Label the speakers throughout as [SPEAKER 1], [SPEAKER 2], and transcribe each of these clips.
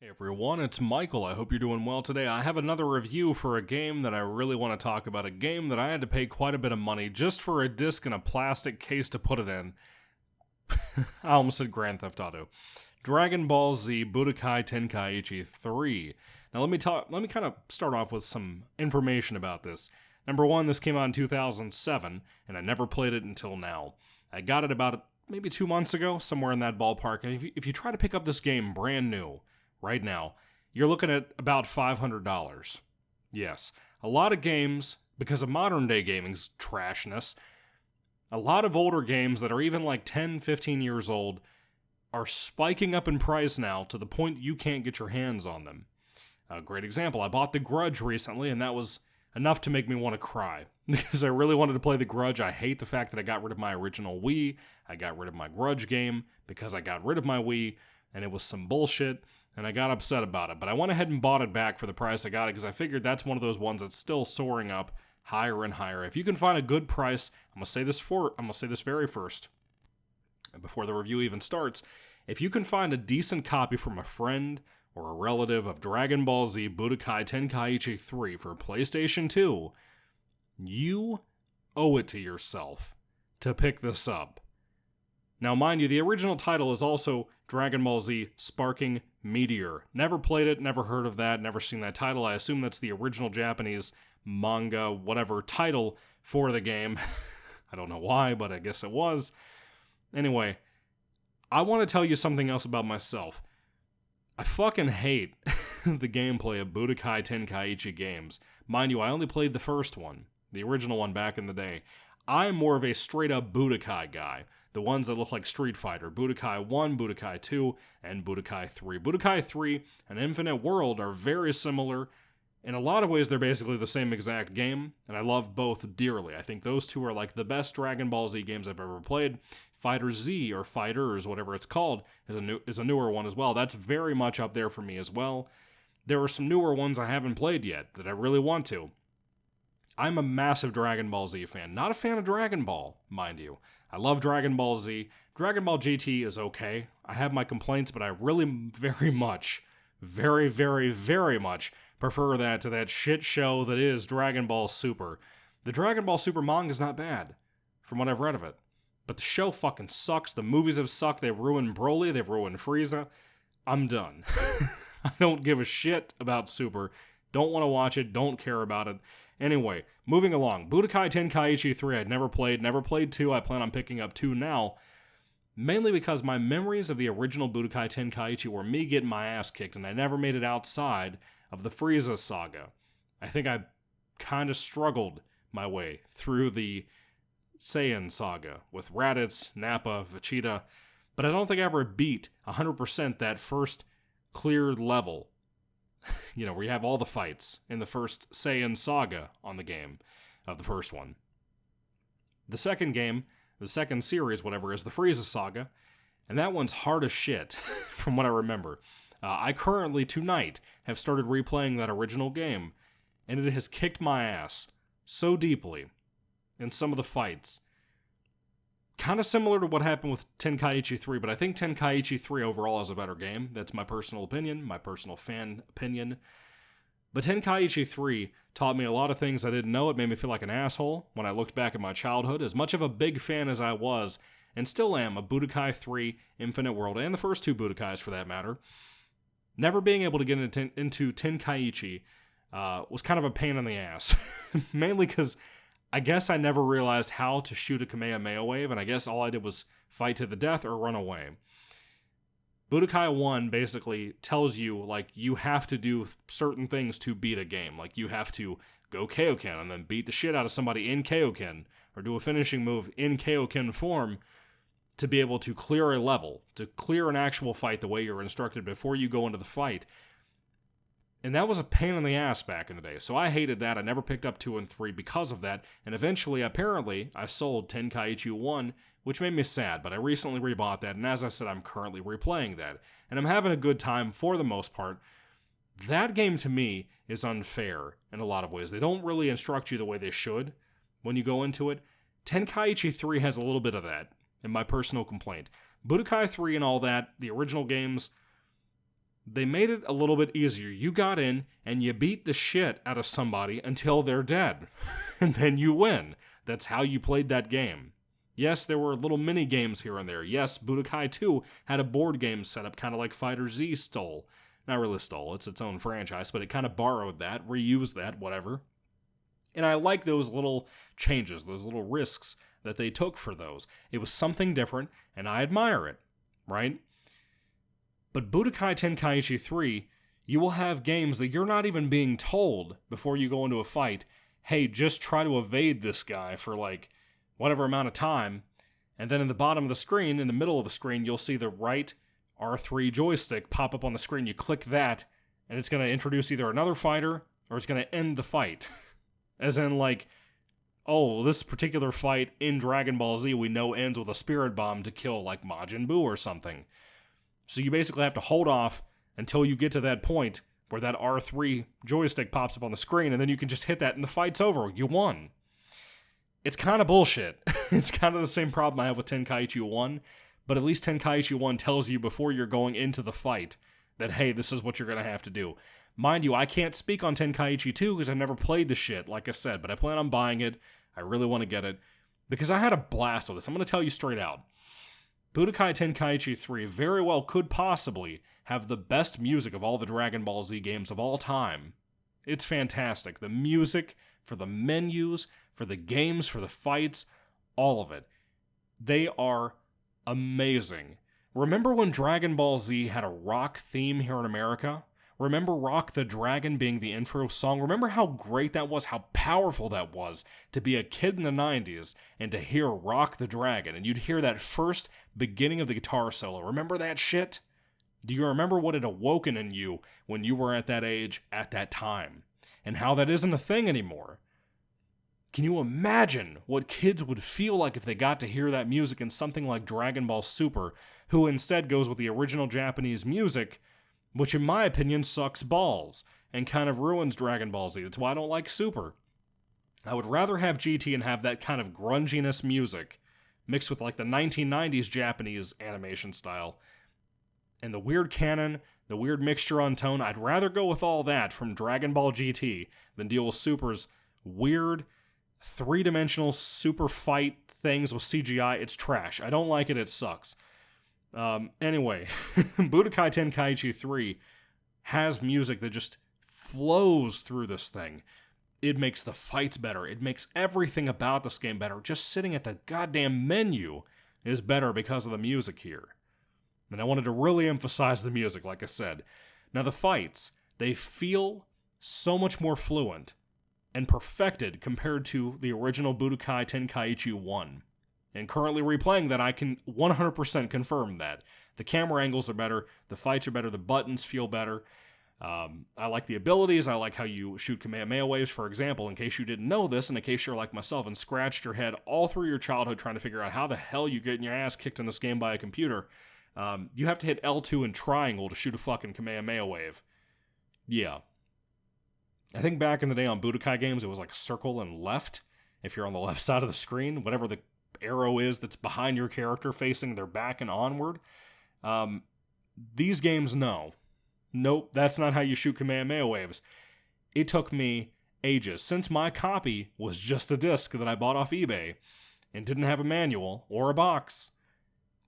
[SPEAKER 1] Hey everyone, it's Michael. I hope you're doing well today. I have another review for a game that I really want to talk about. A game that I had to pay quite a bit of money just for a disc and a plastic case to put it in. I almost said Grand Theft Auto. Dragon Ball Z Budokai Tenkaichi 3. Now let me kind of start off with some information about this. Number one, this came out in 2007, and I never played it until now. I got it about maybe 2 months ago, somewhere in that ballpark, and if you try to pick up this game brand new, right now, you're looking at about $500. Yes, a lot of games, because of modern day gaming's trashness, a lot of older games that are even like 10, 15 years old are spiking up in price now to the point you can't get your hands on them. A great example, I bought The Grudge recently, and that was enough to make me want to cry, because I really wanted to play The Grudge. I hate the fact that I got rid of my original Wii. I got rid of my Grudge game because I got rid of my Wii, and it was some bullshit, and I got upset about it. But I went ahead and bought it back for the price I got it, because I figured that's one of those ones that's still soaring up higher and higher. If you can find a good price, I'm gonna say this very first, before the review even starts. If you can find a decent copy from a friend or a relative of Dragon Ball Z Budokai Tenkaichi 3 for PlayStation 2, you owe it to yourself to pick this up. Now, mind you, the original title is also Dragon Ball Z Sparking Meteor. Never played it, never heard of that, never seen that title. I assume that's the original Japanese manga, whatever, title for the game. I don't know why, but I guess it was. Anyway, I want to tell you something else about myself. I fucking hate the gameplay of Budokai Tenkaichi games. Mind you, I only played the first one, the original one back in the day. I'm more of a straight-up Budokai guy. The ones that look like Street Fighter. Budokai 1, Budokai 2, and Budokai 3. Budokai 3 and Infinite World are very similar. In a lot of ways, they're basically the same exact game, and I love both dearly. I think those two are like the best Dragon Ball Z games I've ever played. Fighter Z, or Fighters, whatever it's called, is a newer one as well. That's very much up there for me as well. There are some newer ones I haven't played yet that I really want to. I'm a massive Dragon Ball Z fan. Not a fan of Dragon Ball, mind you. I love Dragon Ball Z. Dragon Ball GT is okay. I have my complaints, but I really very much prefer that to that shit show that is Dragon Ball Super. The Dragon Ball Super manga is not bad, from what I've read of it. But the show fucking sucks. The movies have sucked. They've ruined Broly. They've ruined Frieza. I'm done. I don't give a shit about Super. Don't want to watch it. Don't care about it. Anyway, moving along. Budokai Tenkaichi 3 I'd never played 2. I plan on picking up 2 now. Mainly because my memories of the original Budokai Tenkaichi were me getting my ass kicked, and I never made it outside of the Frieza saga. I think I kind of struggled my way through the Saiyan saga with Raditz, Nappa, Vegeta, but I don't think I ever beat 100% that first cleared level. You know, where you have all the fights in the first Saiyan saga on the game of the first one. The second game, the second series, whatever, is the Frieza saga, and that one's hard as shit, from what I remember. I currently, tonight, have started replaying that original game, and it has kicked my ass so deeply in some of the fights. Kind of similar to what happened with Tenkaichi 3, but I think Tenkaichi 3 overall is a better game. That's my personal opinion, my personal fan opinion. But Tenkaichi 3 taught me a lot of things I didn't know. It made me feel like an asshole when I looked back at my childhood. As much of a big fan as I was, and still am, of Budokai 3, Infinite World, and the first 2 Budokais for that matter, never being able to get into Tenkaichi was kind of a pain in the ass. Mainly because I guess I never realized how to shoot a Kamehameha wave, and I guess all I did was fight to the death or run away. Budokai 1 basically tells you, like, you have to do certain things to beat a game. Like, you have to go Kaioken and then beat the shit out of somebody in Kaioken, or do a finishing move in Kaioken form to be able to clear a level, to clear an actual fight the way you're instructed before you go into the fight. And that was a pain in the ass back in the day, so I hated that. I never picked up 2 and 3 because of that, and eventually, apparently, I sold Tenkaichi 1, which made me sad, but I recently rebought that, and as I said, I'm currently replaying that, and I'm having a good time for the most part. That game, to me, is unfair in a lot of ways. They don't really instruct you the way they should when you go into it. Tenkaichi 3 has a little bit of that, in my personal complaint. Budokai 3 and all that, the original games, they made it a little bit easier. You got in and you beat the shit out of somebody until they're dead. And then you win. That's how you played that game. Yes, there were little mini games here and there. Yes, Budokai 2 had a board game setup, kind of like Fighter Z stole. Not really stole, it's its own franchise, but it kind of borrowed that, reused that, whatever. And I like those little changes, those little risks that they took for those. It was something different, and I admire it, right? But Budokai Tenkaichi 3, you will have games that you're not even being told before you go into a fight, hey, just try to evade this guy for like whatever amount of time, and then in the bottom of the screen, in the middle of the screen, you'll see the right R3 joystick pop up on the screen. You click that, and it's going to introduce either another fighter, or it's going to end the fight. As in, like, oh, this particular fight in Dragon Ball Z we know ends with a spirit bomb to kill, like, Majin Buu or something. So you basically have to hold off until you get to that point where that R3 joystick pops up on the screen, and then you can just hit that and the fight's over. You won. It's kind of bullshit. It's kind of the same problem I have with Tenkaichi 1, but at least Tenkaichi 1 tells you before you're going into the fight that, hey, this is what you're going to have to do. Mind you, I can't speak on Tenkaichi 2 because I've never played the shit, like I said, but I plan on buying it. I really want to get it because I had a blast with this. I'm going to tell you straight out. Budokai Tenkaichi 3 very well could possibly have the best music of all the Dragon Ball Z games of all time. It's fantastic. The music, for the menus, for the games, for the fights, all of it. They are amazing. Remember when Dragon Ball Z had a rock theme here in America? Remember Rock the Dragon being the intro song? Remember how great that was, how powerful that was to be a kid in the 90s and to hear Rock the Dragon, and you'd hear that first beginning of the guitar solo. Remember that shit? Do you remember what had awoken in you when you were at that age, at that time? And how that isn't a thing anymore? Can you imagine what kids would feel like if they got to hear that music in something like Dragon Ball Super, who instead goes with the original Japanese music, which in my opinion sucks balls and kind of ruins Dragon Ball Z. That's why I don't like Super. I would rather have GT and have that kind of grunginess music mixed with like the 1990s Japanese animation style and the weird canon, the weird mixture on tone. I'd rather go with all that from Dragon Ball GT than deal with Super's weird three-dimensional super fight things with CGI. It's trash. I don't like it. It sucks. Anyway, Budokai Tenkaichi 3 has music that just flows through this thing. It makes the fights better. It makes everything about this game better. Just sitting at the goddamn menu is better because of the music here. And I wanted to really emphasize the music, like I said. Now the fights, they feel so much more fluent and perfected compared to the original Budokai Tenkaichi 1. And currently replaying that, I can 100% confirm that. The camera angles are better, the fights are better, the buttons feel better. I like the abilities, I like how you shoot Kamehameha waves, for example, in case you didn't know this, and in case you're like myself and scratched your head all through your childhood trying to figure out how the hell you getting your ass kicked in this game by a computer. You have to hit L2 and triangle to shoot a fucking Kamehameha wave. Yeah. I think back in the day on Budokai games, it was like circle and left, if you're on the left side of the screen, whatever the arrow is that's behind your character facing their back and onward. These games, no. Nope, that's not how you shoot Kamehameha waves. It took me ages, since my copy was just a disc that I bought off eBay and didn't have a manual or a box.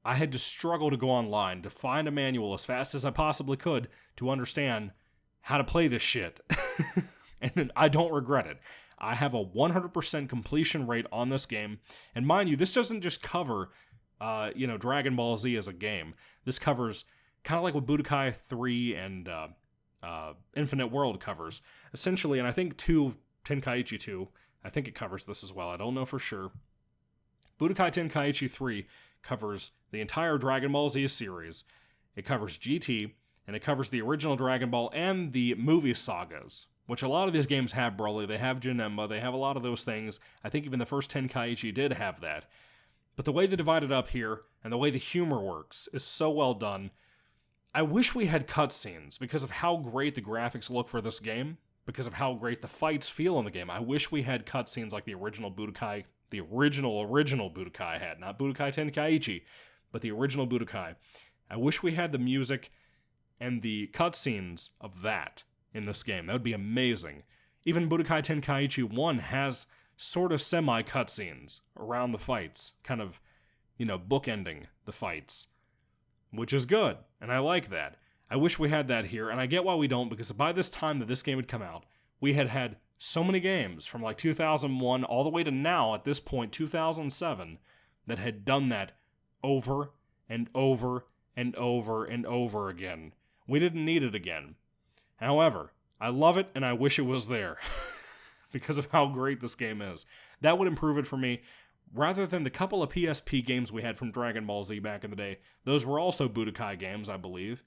[SPEAKER 1] I had to struggle to go online to find a manual as fast as I possibly could to understand how to play this shit. And I don't regret it. I have a 100% completion rate on this game. And mind you, this doesn't just cover, Dragon Ball Z as a game. This covers, kind of like what Budokai 3 and Infinite World covers. Essentially, and I think Tenkaichi 2, I think it covers this as well. I don't know for sure. Budokai Tenkaichi 3 covers the entire Dragon Ball Z series. It covers GT, and it covers the original Dragon Ball and the movie sagas, which a lot of these games have, Broly. They have Janemba, they have a lot of those things. I think even the first Tenkaichi did have that. But the way they divide it up here, and the way the humor works, is so well done. I wish we had cutscenes, because of how great the graphics look for this game, because of how great the fights feel in the game. I wish we had cutscenes like the original Budokai, the original Budokai had. Not Budokai Tenkaichi, but the original Budokai. I wish we had the music and the cutscenes of that in this game. That would be amazing. Even Budokai Tenkaichi 1 has sort of semi-cutscenes around the fights, kind of, bookending the fights, which is good, and I like that. I wish we had that here, and I get why we don't, because by this time that this game had come out, we had had so many games from like 2001 all the way to now, at this point, 2007, that had done that over and over and over and over again. We didn't need it again. However, I love it, and I wish it was there, because of how great this game is. That would improve it for me. Rather than the couple of PSP games we had from Dragon Ball Z back in the day, those were also Budokai games, I believe.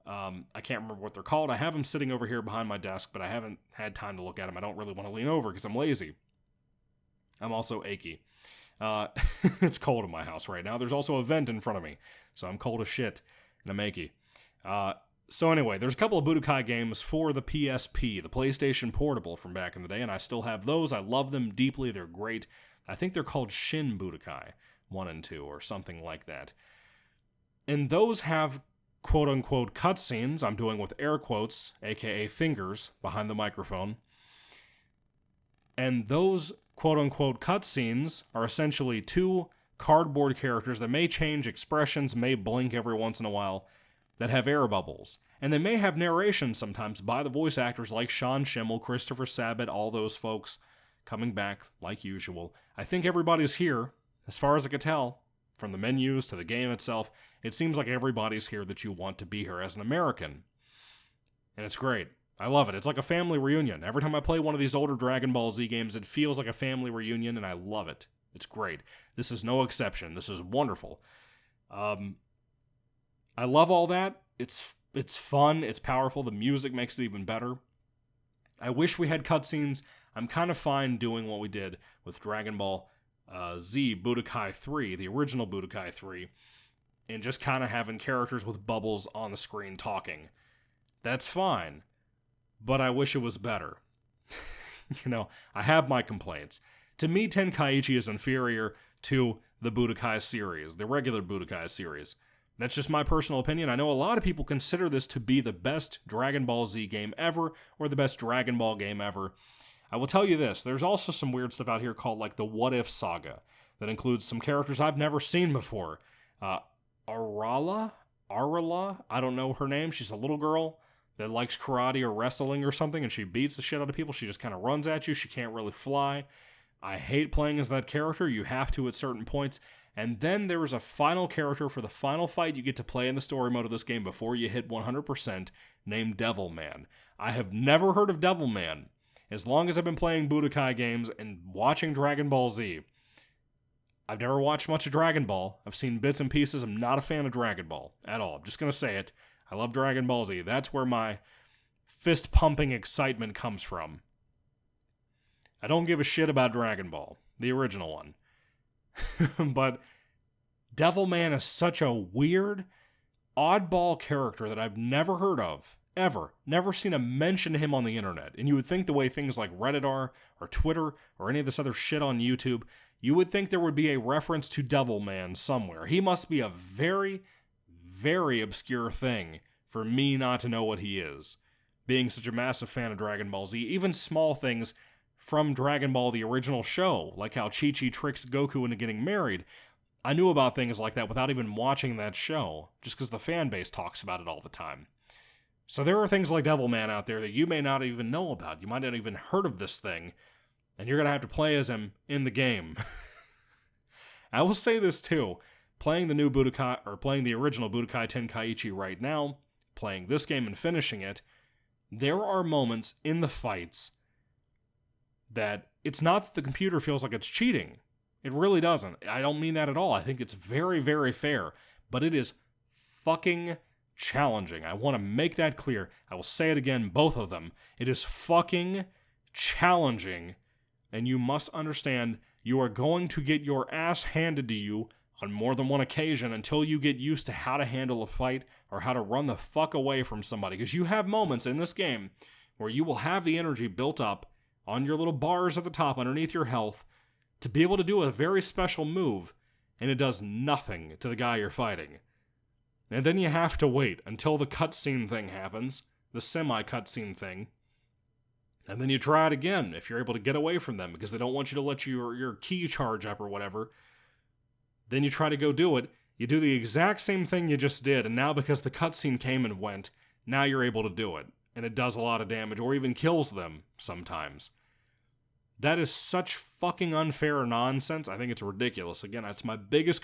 [SPEAKER 1] I can't remember what they're called. I have them sitting over here behind my desk, but I haven't had time to look at them. I don't really want to lean over because I'm lazy. I'm also achy. It's cold in my house right now. There's also a vent in front of me, so I'm cold as shit, and I'm achy. So anyway, there's a couple of Budokai games for the PSP, the PlayStation Portable from back in the day, and I still have those. I love them deeply. They're great. I think they're called Shin Budokai 1 and 2 or something like that. And those have quote-unquote cutscenes, I'm doing with air quotes, aka fingers, behind the microphone. And those quote-unquote cutscenes are essentially two cardboard characters that may change expressions, may blink every once in a while, that have air bubbles. And they may have narration sometimes by the voice actors like Sean Schemmel, Christopher Sabat, all those folks coming back like usual. I think everybody's here, as far as I could tell. From the menus to the game itself, it seems like everybody's here that you want to be here as an American. And it's great. I love it. It's like a family reunion. Every time I play one of these older Dragon Ball Z games, it feels like a family reunion, and I love it. It's great. This is no exception. This is wonderful. I love all that. It's fun. It's powerful. The music makes it even better. I wish we had cutscenes. I'm kind of fine doing what we did with Dragon Ball Z Budokai 3, the original Budokai 3, and just kind of having characters with bubbles on the screen talking. That's fine, but I wish it was better. I have my complaints. To me, Tenkaichi is inferior to the Budokai series, the regular Budokai series. That's just my personal opinion. I know a lot of people consider this to be the best Dragon Ball Z game ever, or the best Dragon Ball game ever. I will tell you this, there's also some weird stuff out here called like the What If Saga that includes some characters I've never seen before. Arala, I don't know her name. She's a little girl that likes karate or wrestling or something, and she beats the shit out of people. She just kind of runs at you. She can't really fly. I hate playing as that character. You have to at certain points. And then there is a final character for the final fight you get to play in the story mode of this game before you hit 100%, named Devilman. I have never heard of Devilman. As long as I've been playing Budokai games and watching Dragon Ball Z, I've never watched much of Dragon Ball. I've seen bits and pieces. I'm not a fan of Dragon Ball at all. I'm just going to say it. I love Dragon Ball Z. That's where my fist-pumping excitement comes from. I don't give a shit about Dragon Ball, the original one. But Devilman is such a weird, oddball character that I've never heard of. Ever. Never seen a mention of him on the internet. And you would think the way things like Reddit are, or Twitter, or any of this other shit on YouTube, you would think there would be a reference to Devilman somewhere. He must be a very, very obscure thing for me not to know what he is. Being such a massive fan of Dragon Ball Z, even small things from Dragon Ball the original show, like how Chi-Chi tricks Goku into getting married, I knew about things like that without even watching that show, just because the fan base talks about it all the time. So there are things like Devilman out there that you may not even know about. You might not even heard of this thing, and you're going to have to play as him in the game. I will say this too. Playing the new Budokai, or playing the original Budokai Tenkaichi right now, playing this game and finishing it, there are moments in the fights that it's not that the computer feels like it's cheating. It really doesn't. I don't mean that at all. I think it's very, very fair, but it is fucking challenging. I want to make that clear. I will say it again, both of them. It is fucking challenging, and you must understand you are going to get your ass handed to you on more than one occasion until you get used to how to handle a fight or how to run the fuck away from somebody. Because you have moments in this game where you will have the energy built up on your little bars at the top underneath your health to be able to do a very special move, and it does nothing to the guy you're fighting. And then you have to wait until the cutscene thing happens, the semi-cutscene thing. And then you try it again if you're able to get away from them because they don't want you to let your key charge up or whatever. Then you try to go do it. You do the exact same thing you just did, and now because the cutscene came and went, now you're able to do it. And it does a lot of damage, or even kills them sometimes. That is such fucking unfair nonsense. I think it's ridiculous. Again, that's my biggest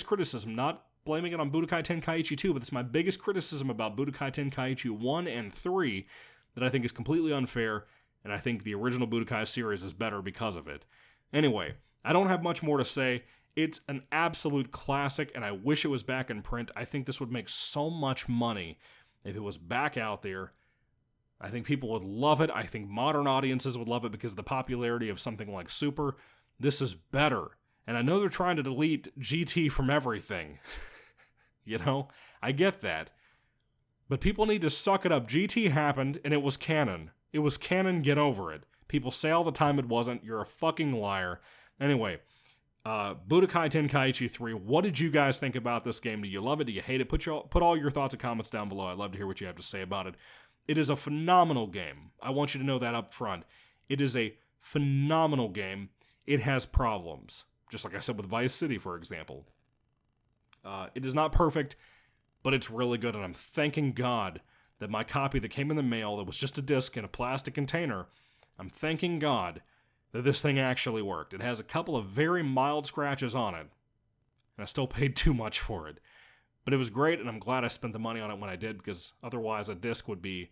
[SPEAKER 1] criticism, not blaming it on Budokai Tenkaichi 2, but it's my biggest criticism about Budokai Tenkaichi 1 and 3 that I think is completely unfair, and I think the original Budokai series is better because of it. Anyway, I don't have much more to say. It's an absolute classic, and I wish it was back in print. I think this would make so much money if it was back out there. I think people would love it. I think modern audiences would love it because of the popularity of something like Super. This is better. And I know they're trying to delete GT from everything. You know? I get that. But people need to suck it up. GT happened, and it was canon. It was canon, get over it. People say all the time it wasn't. You're a fucking liar. Anyway, Budokai Tenkaichi 3, what did you guys think about this game? Do you love it? Do you hate it? Put all your thoughts and comments down below. I'd love to hear what you have to say about it. It is a phenomenal game. I want you to know that up front. It is a phenomenal game. It has problems. Just like I said with Vice City, for example. It is not perfect, but it's really good, and I'm thanking God that my copy that came in the mail that was just a disc in a plastic container, I'm thanking God that this thing actually worked. It has a couple of very mild scratches on it, and I still paid too much for it. But it was great, and I'm glad I spent the money on it when I did, because otherwise a disc would be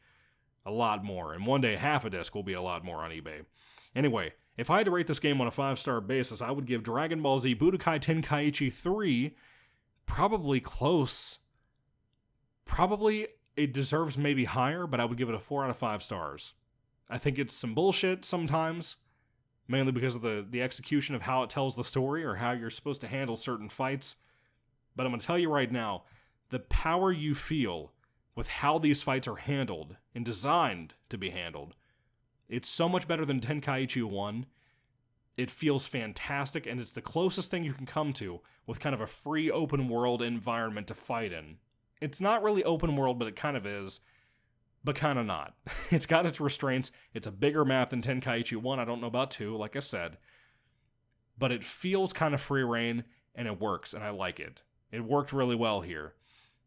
[SPEAKER 1] a lot more, and one day half a disc will be a lot more on eBay. Anyway, if I had to rate this game on a 5-star basis, I would give Dragon Ball Z Budokai Tenkaichi 3 probably close. Probably it deserves maybe higher, but I would give it a 4 out of 5 stars. I think it's some bullshit sometimes, mainly because of the execution of how it tells the story or how you're supposed to handle certain fights. But I'm going to tell you right now, the power you feel with how these fights are handled and designed to be handled, it's so much better than Tenkaichi 1. It feels fantastic, and it's the closest thing you can come to with kind of a free open world environment to fight in. It's not really open world, but it kind of is, but kind of not. It's got its restraints. It's a bigger map than Tenkaichi 1. I don't know about 2, like I said. But it feels kind of free reign, and it works, and I like it. It worked really well here.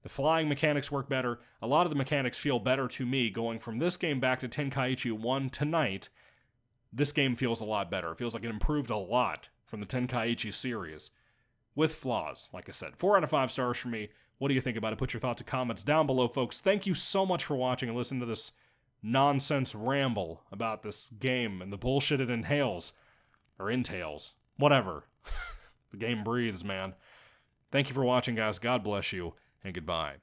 [SPEAKER 1] The flying mechanics work better. A lot of the mechanics feel better to me going from this game back to Tenkaichi 1 tonight. This game feels a lot better. It feels like it improved a lot from the Tenkaichi series. With flaws, like I said. 4 out of 5 stars for me. What do you think about it? Put your thoughts and comments down below, folks. Thank you so much for watching and listening to this nonsense ramble about this game and the bullshit it entails. Or entails. Whatever. The game breathes, man. Thank you for watching, guys. God bless you, and goodbye.